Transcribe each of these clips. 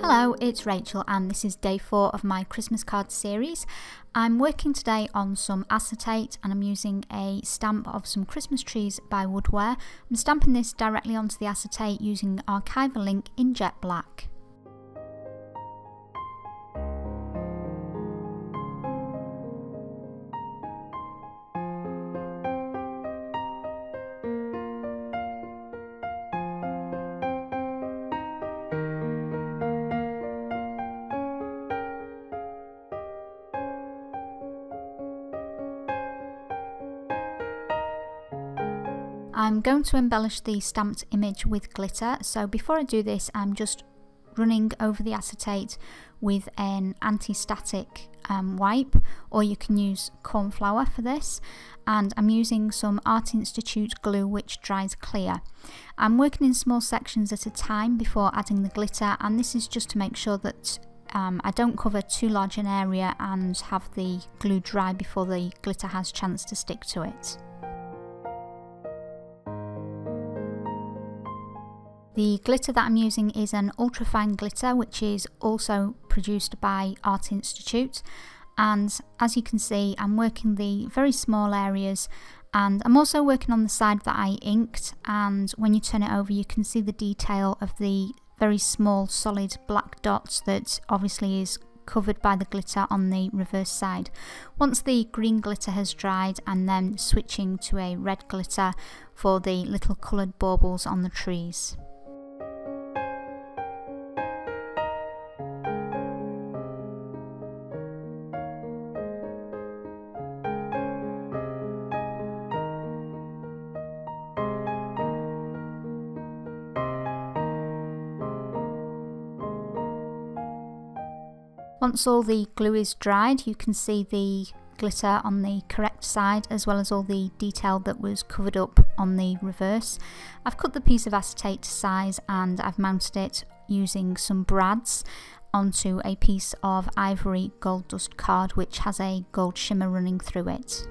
Hello, it's Rachel and this is day 4 of my Christmas card series. I'm working today on some acetate and I'm using a stamp of some Christmas trees by Woodware. I'm stamping this directly onto the acetate using archival ink in jet black. I'm going to embellish the stamped image with glitter, so before I do this I'm just running over the acetate with an anti-static wipe, or you can use corn flour for this, and I'm using some Art Institute glue which dries clear. I'm working in small sections at a time before adding the glitter, and this is just to make sure that I don't cover too large an area and have the glue dry before the glitter has a chance to stick to it. The glitter that I'm using is an ultrafine glitter which is also produced by Art Institute, and as you can see I'm working the very small areas, and I'm also working on the side that I inked, and when you turn it over you can see the detail of the very small solid black dots that obviously is covered by the glitter on the reverse side. Once the green glitter has dried, I'm then switching to a red glitter for the little coloured baubles on the trees. Once all the glue is dried, you can see the glitter on the correct side as well as all the detail that was covered up on the reverse. I've cut the piece of acetate to size and I've mounted it using some brads onto a piece of ivory gold dust card which has a gold shimmer running through it.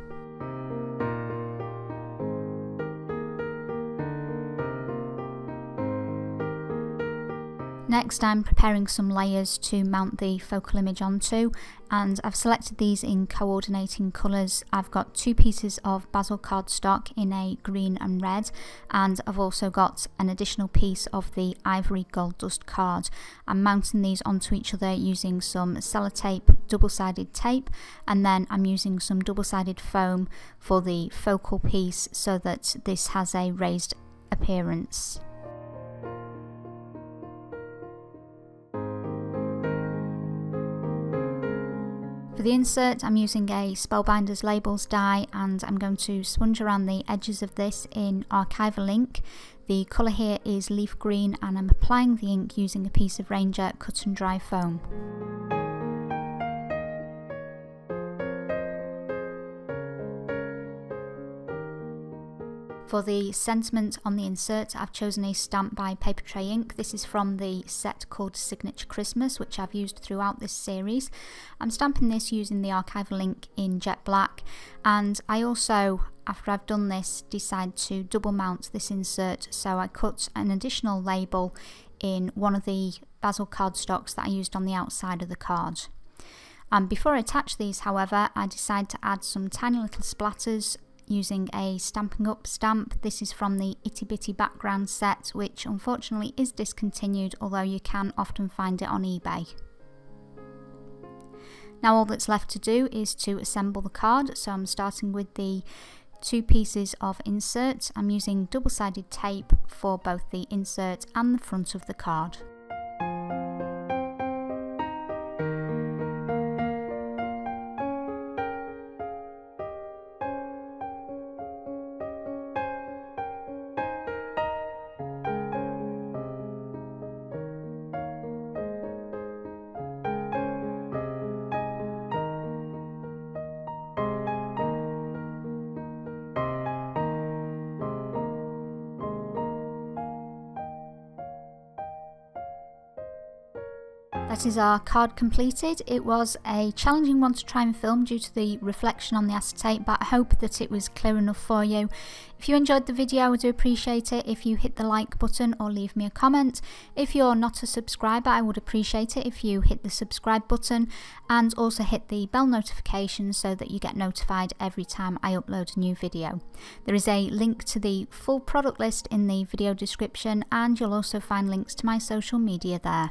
Next I'm preparing some layers to mount the focal image onto, and I've selected these in coordinating colours. I've got 2 pieces of basil cardstock in a green and red, and I've also got an additional piece of the ivory gold dust card. I'm mounting these onto each other using some sellotape, double-sided tape, and then I'm using some double-sided foam for the focal piece so that this has a raised appearance. For the insert I'm using a Spellbinders Labels die, and I'm going to sponge around the edges of this in archival ink. The colour here is leaf green and I'm applying the ink using a piece of Ranger cut and dry foam. For the sentiment on the insert, I've chosen a stamp by Paper Tray Ink. This is from the set called Signature Christmas, which I've used throughout this series. I'm stamping this using the archival ink in jet black, and I also, after I've done this, decide to double mount this insert, so I cut an additional label in one of the basil cardstocks that I used on the outside of the card. Before I attach these, however, I decide to add some tiny little splatters using a Stampin' Up stamp. This is from the Itty Bitty Background set, which unfortunately is discontinued, although you can often find it on eBay. Now all that's left to do is to assemble the card, so I'm starting with the 2 pieces of insert. I'm using double-sided tape for both the insert and the front of the card. That is our card completed. It was a challenging one to try and film due to the reflection on the acetate, but I hope that it was clear enough for you. If you enjoyed the video, I would appreciate it if you hit the like button or leave me a comment. If you're not a subscriber, I would appreciate it if you hit the subscribe button and also hit the bell notification so that you get notified every time I upload a new video. There is a link to the full product list in the video description, and you'll also find links to my social media there.